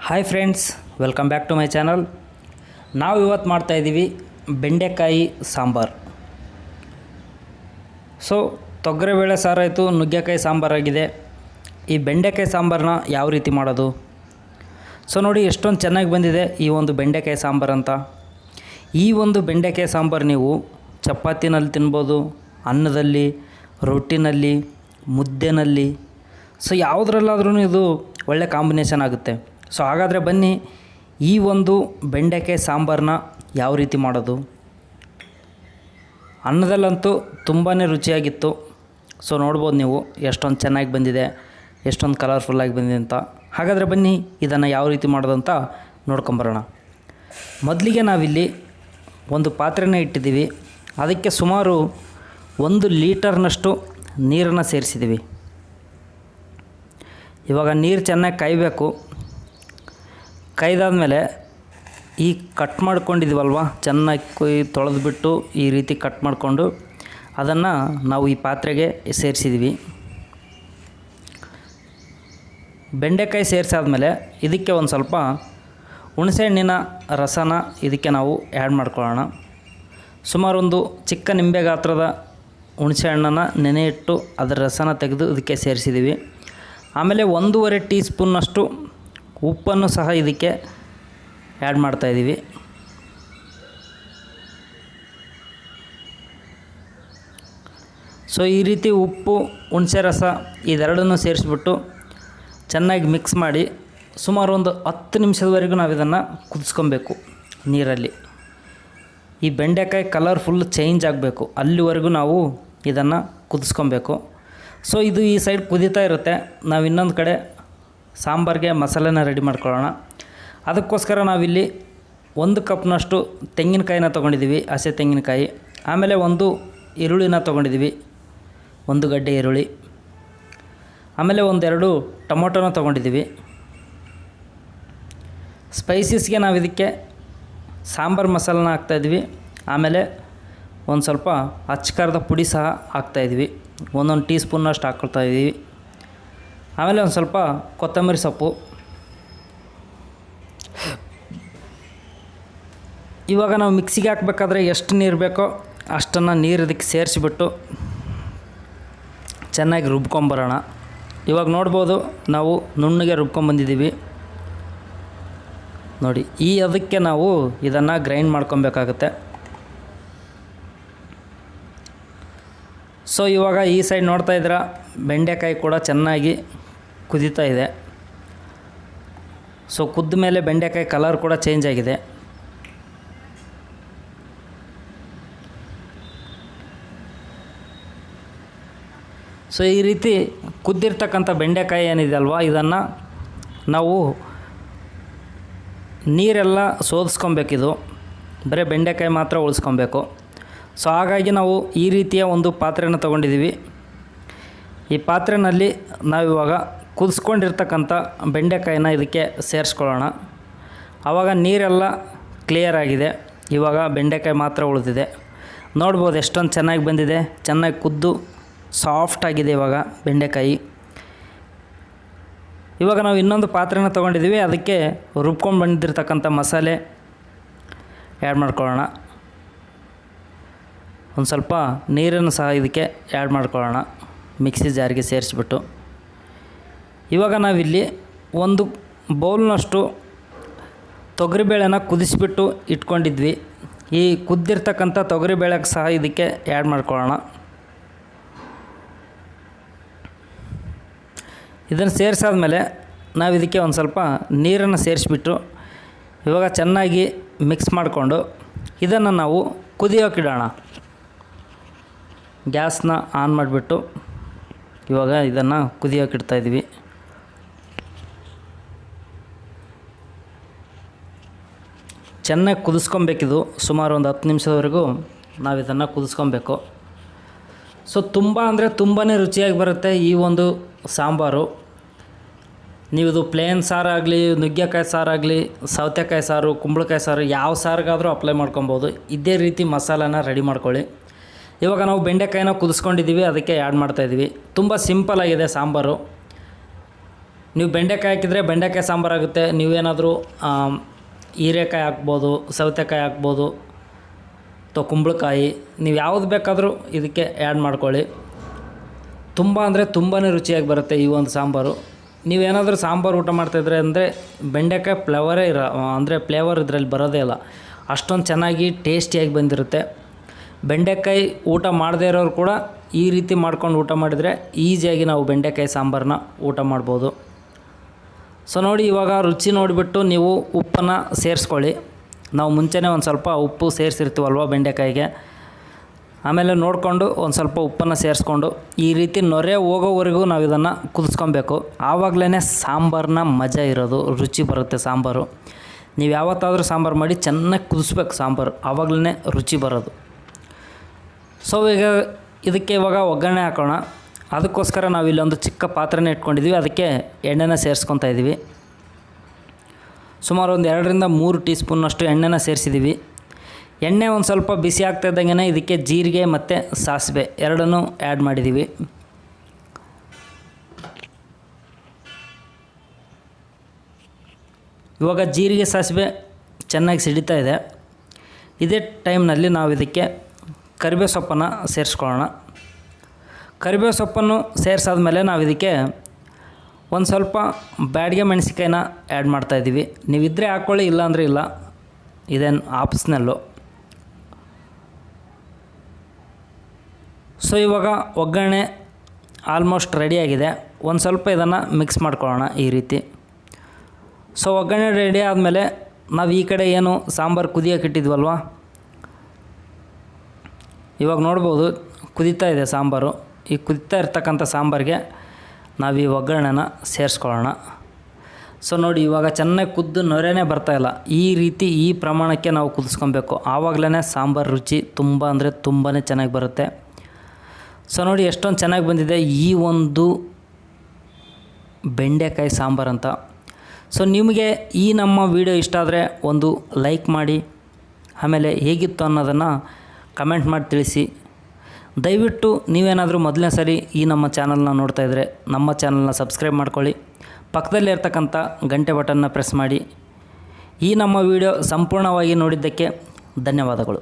Hi friends, welcome back to my channel. ನಾವು ಇವತ್ತು ಮಾಡ್ತಾಯಿದ್ದೀವಿ ಬೆಂಡೆಕಾಯಿ ಸಾಂಬಾರು. ಸೊ ತೊಗರಿಬೇಳೆ ಸಾರಾಯಿತು, ನುಗ್ಗೆಕಾಯಿ ಸಾಂಬಾರಾಗಿದೆ. ಈ ಬೆಂಡೆಕಾಯಿ ಸಾಂಬಾರನ್ನ ಯಾವ ರೀತಿ ಮಾಡೋದು? ಸೊ ನೋಡಿ ಎಷ್ಟೊಂದು ಚೆನ್ನಾಗಿ ಬಂದಿದೆ ಈ ಒಂದು ಬೆಂಡೆಕಾಯಿ ಸಾಂಬಾರು ಅಂತ. ಈ ಒಂದು ಬೆಂಡೆಕಾಯಿ ಸಾಂಬಾರು ನೀವು ಚಪಾತಿನಲ್ಲಿ ತಿನ್ಬೋದು, ಅನ್ನದಲ್ಲಿ, ರೊಟ್ಟಿನಲ್ಲಿ, ಮುದ್ದೆನಲ್ಲಿ, ಸೊ ಯಾವುದ್ರಲ್ಲಾದ್ರೂ ಇದು ಒಳ್ಳೆ ಕಾಂಬಿನೇಷನ್ ಆಗುತ್ತೆ. ಸೊ ಹಾಗಾದರೆ ಬನ್ನಿ ಈ ಒಂದು ಬೆಂಡೆಕಾಯಿ ಸಾಂಬಾರನ್ನ ಯಾವ ರೀತಿ ಮಾಡೋದು. ಅನ್ನದಲ್ಲಂತೂ ತುಂಬಾ ರುಚಿಯಾಗಿತ್ತು. ಸೊ ನೋಡ್ಬೋದು ನೀವು ಎಷ್ಟೊಂದು ಚೆನ್ನಾಗಿ ಬಂದಿದೆ, ಎಷ್ಟೊಂದು ಕಲರ್ಫುಲ್ಲಾಗಿ ಬಂದಿದೆ ಅಂತ. ಹಾಗಾದರೆ ಬನ್ನಿ ಇದನ್ನು ಯಾವ ರೀತಿ ಮಾಡೋದು ಅಂತ ನೋಡ್ಕೊಂಬರೋಣ. ಮೊದಲಿಗೆ ನಾವಿಲ್ಲಿ ಒಂದು ಪಾತ್ರೆನ ಇಟ್ಟಿದ್ದೀವಿ. ಅದಕ್ಕೆ ಸುಮಾರು 1 ಲೀಟರ್ನಷ್ಟು ನೀರನ್ನು ಸೇರಿಸಿದ್ದೀವಿ. ಇವಾಗ ನೀರು ಚೆನ್ನಾಗಿ ಕಾಯಬೇಕು. ಕಾಯ್ದಾದ್ಮೇಲೆ ಈ ಕಟ್ ಮಾಡ್ಕೊಂಡಿದ್ದೀವಲ್ವ, ಚೆನ್ನಾಗಿ ತೊಳೆದ್ಬಿಟ್ಟು ಈ ರೀತಿ ಕಟ್ ಮಾಡಿಕೊಂಡು ಅದನ್ನು ನಾವು ಈ ಪಾತ್ರೆಗೆ ಸೇರಿಸಿದ್ದೀವಿ. ಬೆಂಡೆಕಾಯಿ ಸೇರಿಸಾದ್ಮೇಲೆ ಇದಕ್ಕೆ ಒಂದು ಸ್ವಲ್ಪ ಹುಣಸೆಹಣ್ಣಿನ ರಸನ ಇದಕ್ಕೆ ನಾವು ಆ್ಯಡ್ ಮಾಡ್ಕೊಳ್ಳೋಣ. ಸುಮಾರು ಒಂದು ಚಿಕ್ಕ ನಿಂಬೆ ಗಾತ್ರದ ಹುಣಸೆಹಣ್ಣನ್ನು ನೆನೆ ಇಟ್ಟು ಅದರ ರಸನ ತೆಗೆದು ಇದಕ್ಕೆ ಸೇರಿಸಿದ್ದೀವಿ. ಆಮೇಲೆ 1.5 ಟೀ ಸ್ಪೂನ್ನಷ್ಟು ಉಪ್ಪನ್ನು ಸಹ ಇದಕ್ಕೆ ಆ್ಯಡ್ ಮಾಡ್ತಾಯಿದ್ದೀವಿ. ಸೊ ಈ ರೀತಿ ಉಪ್ಪು, ಹುಣಸೆ ರಸ ಇದೆರಡನ್ನೂ ಸೇರಿಸ್ಬಿಟ್ಟು ಚೆನ್ನಾಗಿ ಮಿಕ್ಸ್ ಮಾಡಿ ಸುಮಾರು ಒಂದು 10 ನಿಮಿಷದವರೆಗೂ ನಾವು ಇದನ್ನು ಕುದಿಸ್ಕೊಬೇಕು ನೀರಲ್ಲಿ. ಈ ಬೆಂಡೆಕಾಯಿ ಕಲರ್ ಫುಲ್ ಚೇಂಜ್ ಆಗಬೇಕು, ಅಲ್ಲಿವರೆಗೂ ನಾವು ಇದನ್ನು ಕುದಿಸ್ಕೊಬೇಕು. ಸೊ ಇದು ಈ ಸೈಡ್ ಕುದೀತಾ ಇರುತ್ತೆ. ನಾವು ಇನ್ನೊಂದು ಕಡೆ ಸಾಂಬಾರಿಗೆ ಮಸಾಲೆನ ರೆಡಿ ಮಾಡ್ಕೊಳ್ಳೋಣ. ಅದಕ್ಕೋಸ್ಕರ ನಾವಿಲ್ಲಿ 1 ಕಪ್ನಷ್ಟು ತೆಂಗಿನಕಾಯಿನ ತೊಗೊಂಡಿದ್ದೀವಿ, ಹಸಿ ತೆಂಗಿನಕಾಯಿ. ಆಮೇಲೆ 1 ಈರುಳ್ಳಿನ ತೊಗೊಂಡಿದ್ದೀವಿ, 1 ಗಡ್ಡೆ ಈರುಳ್ಳಿ. ಆಮೇಲೆ 1-2 ಟೊಮೊಟೊನ ತೊಗೊಂಡಿದ್ದೀವಿ. ಸ್ಪೈಸಸ್ಗೆ ನಾವು ಇದಕ್ಕೆ ಸಾಂಬಾರು ಮಸಾಲನ ಹಾಕ್ತಾಯಿದ್ವಿ. ಆಮೇಲೆ ಒಂದು ಸ್ವಲ್ಪ ಅಚ್ಚಕಾರದ ಪುಡಿ ಸಹ ಹಾಕ್ತಾಯಿದ್ವಿ, 1 ಟೀ ಸ್ಪೂನ್ನಷ್ಟು ಹಾಕ್ಕೊಳ್ತಾಯಿದ್ದೀವಿ. ಆಮೇಲೆ ಒಂದು ಸ್ವಲ್ಪ ಕೊತ್ತಂಬರಿ ಸೊಪ್ಪು. ಇವಾಗ ನಾವು ಮಿಕ್ಸಿಗೆ ಹಾಕಬೇಕಾದ್ರೆ ಎಷ್ಟು ನೀರು ಬೇಕೋ ಅಷ್ಟನ್ನು ನೀರು ಇದಕ್ಕೆ ಸೇರಿಸಿಬಿಟ್ಟು ಚೆನ್ನಾಗಿ ರುಬ್ಕೊಂಬರೋಣ. ಇವಾಗ ನೋಡ್ಬೋದು ನಾವು ನುಣ್ಣಗೆ ರುಬ್ಕೊಂಬಂದಿದ್ದೀವಿ ನೋಡಿ. ಅದಕ್ಕೆ ನಾವು ಇದನ್ನು ಗ್ರೈಂಡ್ ಮಾಡ್ಕೊಬೇಕಾಗುತ್ತೆ. ಸೊ ಇವಾಗ ಈ ಸೈಡ್ ನೋಡ್ತಾ ಇದ್ದೀರಾ, ಬೆಂಡೆಕಾಯಿ ಕೂಡ ಚೆನ್ನಾಗಿ ಕುದೀತಾ ಇದೆ. ಸೊ ಕುದ್ದ ಮೇಲೆ ಬೆಂಡೆಕಾಯಿ ಕಲರ್ ಕೂಡ ಚೇಂಜ್ ಆಗಿದೆ. ಸೊ ಈ ರೀತಿ ಕುದ್ದಿರ್ತಕ್ಕಂಥ ಬೆಂಡೆಕಾಯಿ ಏನಿದೆ ಅಲ್ವಾ, ಇದನ್ನು ನಾವು ನೀರೆಲ್ಲ ಸೋದಿಸ್ಕೊಬೇಕಿದು, ಬರೀ ಬೆಂಡೆಕಾಯಿ ಮಾತ್ರ ಉಳಿಸ್ಕೊಬೇಕು. ಸೊ ಹಾಗಾಗಿ ನಾವು ಈ ರೀತಿಯ ಒಂದು ಪಾತ್ರೆನ ತೊಗೊಂಡಿದ್ದೀವಿ. ಈ ಪಾತ್ರೆಯಲ್ಲಿ ನಾವಿವಾಗ ಕುದಿಸ್ಕೊಂಡಿರ್ತಕ್ಕಂಥ ಬೆಂಡೆಕಾಯಿನ ಇದಕ್ಕೆ ಸೇರಿಸ್ಕೊಳ್ಳೋಣ. ಆವಾಗ ನೀರೆಲ್ಲ ಕ್ಲಿಯರ್ ಆಗಿದೆ. ಇವಾಗ ಬೆಂಡೆಕಾಯಿ ಮಾತ್ರ ಉಳಿದಿದೆ. ನೋಡ್ಬೋದು ಎಷ್ಟೊಂದು ಚೆನ್ನಾಗಿ ಬಂದಿದೆ, ಚೆನ್ನಾಗಿ ಕುದ್ದು ಸಾಫ್ಟಾಗಿದೆ ಇವಾಗ ಬೆಂಡೆಕಾಯಿ. ಇವಾಗ ನಾವು ಇನ್ನೊಂದು ಪಾತ್ರೆನ ತೊಗೊಂಡಿದ್ದೀವಿ. ಅದಕ್ಕೆ ರುಬ್ಕೊಂಡು ಬಂದಿರತಕ್ಕಂಥ ಮಸಾಲೆ ಆ್ಯಡ್ ಮಾಡ್ಕೊಳ್ಳೋಣ. ಒಂದು ಸ್ವಲ್ಪ ನೀರನ್ನು ಸಹ ಇದಕ್ಕೆ ಆ್ಯಡ್ ಮಾಡ್ಕೊಳ್ಳೋಣ, ಮಿಕ್ಸಿ ಜಾರಿಗೆ ಸೇರಿಸ್ಬಿಟ್ಟು. ಇವಾಗ ನಾವಿಲ್ಲಿ 1 ಬೌಲ್ನಷ್ಟು ತೊಗರಿಬೇಳೆನ ಕುದಿಸಿಬಿಟ್ಟು ಇಟ್ಕೊಂಡಿದ್ವಿ. ಈ ಕುದ್ದಿರ್ತಕ್ಕಂಥ ತೊಗರಿಬೇಳೆಗೆ ಸಹ ಇದಕ್ಕೆ ಆ್ಯಡ್ ಮಾಡ್ಕೊಳ್ಳೋಣ. ಇದನ್ನು ಸೇರಿಸಾದ್ಮೇಲೆ ನಾವು ಇದಕ್ಕೆ ಒಂದು ಸ್ವಲ್ಪ ನೀರನ್ನು ಸೇರಿಸ್ಬಿಟ್ಟು ಇವಾಗ ಚೆನ್ನಾಗಿ ಮಿಕ್ಸ್ ಮಾಡಿಕೊಂಡು ಇದನ್ನು ನಾವು ಕುದಿಯೋಕ್ಕಿಡೋಣ. ಗ್ಯಾಸ್ನ ಆನ್ ಮಾಡಿಬಿಟ್ಟು ಇವಾಗ ಇದನ್ನು ಕುದಿಯೋಕ್ಕಿಡ್ತಾಯಿದ್ವಿ. ಚೆನ್ನಾಗಿ ಕುದಿಸ್ಕೊಬೇಕಿದು. ಸುಮಾರು ಒಂದು 10 ನಿಮಿಷದವರೆಗೂ ನಾವು ಇದನ್ನು ಕುದಿಸ್ಕೊಬೇಕು. ಸೊ ತುಂಬ ಅಂದರೆ ತುಂಬಾ ರುಚಿಯಾಗಿ ಬರುತ್ತೆ ಈ ಒಂದು ಸಾಂಬಾರು. ನೀವು ಇದು ಪ್ಲೇನ್ ಸಾರಾಗಲಿ, ನುಗ್ಗೆಕಾಯಿ ಸಾರಾಗಲಿ, ಸೌತೆಕಾಯಿ ಸಾರು, ಕುಂಬಳಕಾಯಿ ಸಾರು, ಯಾವ ಸಾರಿಗಾದರೂ ಅಪ್ಲೈ ಮಾಡ್ಕೊಬೋದು. ಇದೇ ರೀತಿ ಮಸಾಲಾನ ರೆಡಿ ಮಾಡ್ಕೊಳ್ಳಿ. ಇವಾಗ ನಾವು ಬೆಂಡೆಕಾಯಿನ ಕುದಿಸ್ಕೊಂಡಿದ್ದೀವಿ, ಅದಕ್ಕೆ ಆ್ಯಡ್ ಮಾಡ್ತಾಯಿದ್ದೀವಿ. ತುಂಬ ಸಿಂಪಲ್ಲಾಗಿದೆ ಸಾಂಬಾರು. ನೀವು ಬೆಂಡೆಕಾಯಿ ಹಾಕಿದರೆ ಬೆಂಡೆಕಾಯಿ ಸಾಂಬಾರಾಗುತ್ತೆ. ನೀವೇನಾದರೂ ಹೀರೆಕಾಯಿ ಹಾಕ್ಬೋದು, ಸೌತೆಕಾಯಿ ಹಾಕ್ಬೋದು, ಅಥವಾ ಕುಂಬಳಕಾಯಿ, ನೀವು ಯಾವುದು ಬೇಕಾದರೂ ಇದಕ್ಕೆ ಆ್ಯಡ್ ಮಾಡ್ಕೊಳ್ಳಿ. ತುಂಬ ಅಂದರೆ ತುಂಬಾ ರುಚಿಯಾಗಿ ಬರುತ್ತೆ ಈ ಒಂದು ಸಾಂಬಾರು. ನೀವೇನಾದರೂ ಸಾಂಬಾರು ಊಟ ಮಾಡ್ತಾಯಿದ್ರೆ ಅಂದರೆ ಬೆಂಡೆಕಾಯಿ ಫ್ಲೇವರ್ ಇದರಲ್ಲಿ ಬರೋದೇ ಇಲ್ಲ, ಅಷ್ಟೊಂದು ಚೆನ್ನಾಗಿ ಟೇಸ್ಟಿಯಾಗಿ ಬಂದಿರುತ್ತೆ. ಬೆಂಡೆಕಾಯಿ ಊಟ ಮಾಡದೇ ಇರೋರು ಕೂಡ ಈ ರೀತಿ ಮಾಡ್ಕೊಂಡು ಊಟ ಮಾಡಿದರೆ ಈಸಿಯಾಗಿ ನಾವು ಬೆಂಡೆಕಾಯಿ ಸಾಂಬಾರನ್ನ ಊಟ ಮಾಡ್ಬೋದು. ಸೊ ನೋಡಿ, ಇವಾಗ ರುಚಿ ನೋಡಿಬಿಟ್ಟು ನೀವು ಉಪ್ಪನ್ನು ಸೇರಿಸ್ಕೊಳ್ಳಿ. ನಾವು ಮುಂಚೆನೇ ಒಂದು ಸ್ವಲ್ಪ ಉಪ್ಪು ಸೇರಿಸಿರ್ತೀವಲ್ವ ಬೆಂಡೆಕಾಯಿಗೆ, ಆಮೇಲೆ ನೋಡಿಕೊಂಡು ಒಂದು ಸ್ವಲ್ಪ ಉಪ್ಪನ್ನು ಸೇರಿಸ್ಕೊಂಡು ಈ ರೀತಿ ನೊರೆ ಹೋಗೋವರೆಗೂ ನಾವು ಇದನ್ನು ಕುದಿಸ್ಕೊಬೇಕು. ಆವಾಗಲೇ ಸಾಂಬಾರನ್ನ ಮಜಾ ಇರೋದು, ರುಚಿ ಬರುತ್ತೆ ಸಾಂಬಾರು. ನೀವು ಯಾವತ್ತಾದರೂ ಸಾಂಬಾರು ಮಾಡಿ ಚೆನ್ನಾಗಿ ಕುದಿಸ್ಬೇಕು ಸಾಂಬಾರು, ಆವಾಗಲೇ ರುಚಿ ಬರೋದು. ಸೊ ಈಗ ಇದಕ್ಕೆ ಇವಾಗ ಒಗ್ಗರಣೆ ಹಾಕೋಣ. ಅದಕ್ಕೋಸ್ಕರ ನಾವು ಇಲ್ಲೊಂದು ಚಿಕ್ಕ ಪಾತ್ರೆನೇ ಇಟ್ಕೊಂಡಿದ್ದೀವಿ, ಅದಕ್ಕೆ ಎಣ್ಣೆನ ಸೇರಿಸ್ಕೊತಾ ಇದ್ದೀವಿ. ಸುಮಾರು ಒಂದು 2-3 ಟೀ ಸ್ಪೂನ್ನಷ್ಟು ಎಣ್ಣೆನ ಸೇರಿಸಿದ್ದೀವಿ. ಎಣ್ಣೆ ಒಂದು ಸ್ವಲ್ಪ ಬಿಸಿ ಆಗ್ತಾ ಇದ್ದಂಗೆ ಇದಕ್ಕೆ ಜೀರಿಗೆ ಮತ್ತು ಸಾಸಿವೆ ಎರಡನ್ನೂ ಆ್ಯಡ್ ಮಾಡಿದ್ದೀವಿ. ಇವಾಗ ಜೀರಿಗೆ ಸಾಸಿವೆ ಚೆನ್ನಾಗಿ ಸಿಡಿತಾ ಇದೆ. ಇದೇ ಟೈಮ್ನಲ್ಲಿ ನಾವು ಇದಕ್ಕೆ ಕರಿಬೇವು ಸೊಪ್ಪನ್ನು ಸೇರಿಸ್ಕೊಳ್ಳೋಣ. ಕರಿಬೇವು ಸೊಪ್ಪನ್ನು ಸೇರಿಸಾದ್ಮೇಲೆ ನಾವು ಇದಕ್ಕೆ ಒಂದು ಸ್ವಲ್ಪ ಬ್ಯಾಡಗೆ ಮೆಣಸಿಕಾಯಿನ ಆ್ಯಡ್ ಮಾಡ್ತಾಯಿದ್ದೀವಿ. ನೀವಿದ್ದರೆ ಹಾಕ್ಕೊಳ್ಳಿ, ಇಲ್ಲ ಅಂದರೆ ಇಲ್ಲ, ಇದೇನು ಆಪ್ಷನಲ್ಲು. ಸೊ ಇವಾಗ ಒಗ್ಗರಣೆ ಆಲ್ಮೋಸ್ಟ್ ರೆಡಿಯಾಗಿದೆ. ಒಂದು ಸ್ವಲ್ಪ ಇದನ್ನು ಮಿಕ್ಸ್ ಮಾಡ್ಕೊಳ್ಳೋಣ ಈ ರೀತಿ. ಸೊ ಒಗ್ಗರಣೆ ರೆಡಿ ಆದಮೇಲೆ ನಾವು ಈ ಕಡೆ ಏನು ಸಾಂಬಾರು ಕುದಿಯೋಕೆ ಇಟ್ಟಿದ್ವಲ್ವ, ಇವಾಗ ನೋಡ್ಬೋದು ಕುದೀತಾ ಇದೆ ಸಾಂಬಾರು. ಈ ಕುದೀತಾ ಇರ್ತಕ್ಕಂಥ ಸಾಂಬಾರಿಗೆ ನಾವು ಈ ಒಗ್ಗರಣೆನ ಸೇರಿಸ್ಕೊಳ್ಳೋಣ. ಸೊ ನೋಡಿ, ಇವಾಗ ಚೆನ್ನಾಗಿ ಕುದ್ದು ನೊರೆನೇ ಬರ್ತಾಯಿಲ್ಲ. ಈ ರೀತಿ ಈ ಪ್ರಮಾಣಕ್ಕೆ ನಾವು ಕುದಿಸ್ಕೊಬೇಕು, ಆವಾಗಲೇ ಸಾಂಬಾರು ರುಚಿ ತುಂಬ ಅಂದರೆ ತುಂಬಾ ಚೆನ್ನಾಗಿ ಬರುತ್ತೆ. ಸೊ ನೋಡಿ ಎಷ್ಟೊಂದು ಚೆನ್ನಾಗಿ ಬಂದಿದೆ ಈ ಒಂದು ಬೆಂಡೆಕಾಯಿ ಸಾಂಬಾರು ಅಂತ. ಸೊ ನಿಮಗೆ ಈ ನಮ್ಮ ವಿಡಿಯೋ ಇಷ್ಟ ಆದರೆ ಒಂದು ಲೈಕ್ ಮಾಡಿ, ಆಮೇಲೆ ಹೇಗಿತ್ತು ಅನ್ನೋದನ್ನು ಕಮೆಂಟ್ ಮಾಡಿ ತಿಳಿಸಿ. ದಯವಿಟ್ಟು ನೀವೇನಾದರೂ ಮೊದಲನೇ ಸರಿ ಈ ನಮ್ಮ ಚಾನಲ್ನ ನೋಡ್ತಾಯಿದ್ರೆ ನಮ್ಮ ಚಾನಲ್ನ ಸಬ್ಸ್ಕ್ರೈಬ್ ಮಾಡ್ಕೊಳ್ಳಿ. ಪಕ್ಕದಲ್ಲೇ ಇರ್ತಕ್ಕಂಥ ಗಂಟೆ ಬಟನ್ನ ಪ್ರೆಸ್ ಮಾಡಿ. ಈ ನಮ್ಮ ವಿಡಿಯೋ ಸಂಪೂರ್ಣವಾಗಿ ನೋಡಿದ್ದಕ್ಕೆ ಧನ್ಯವಾದಗಳು.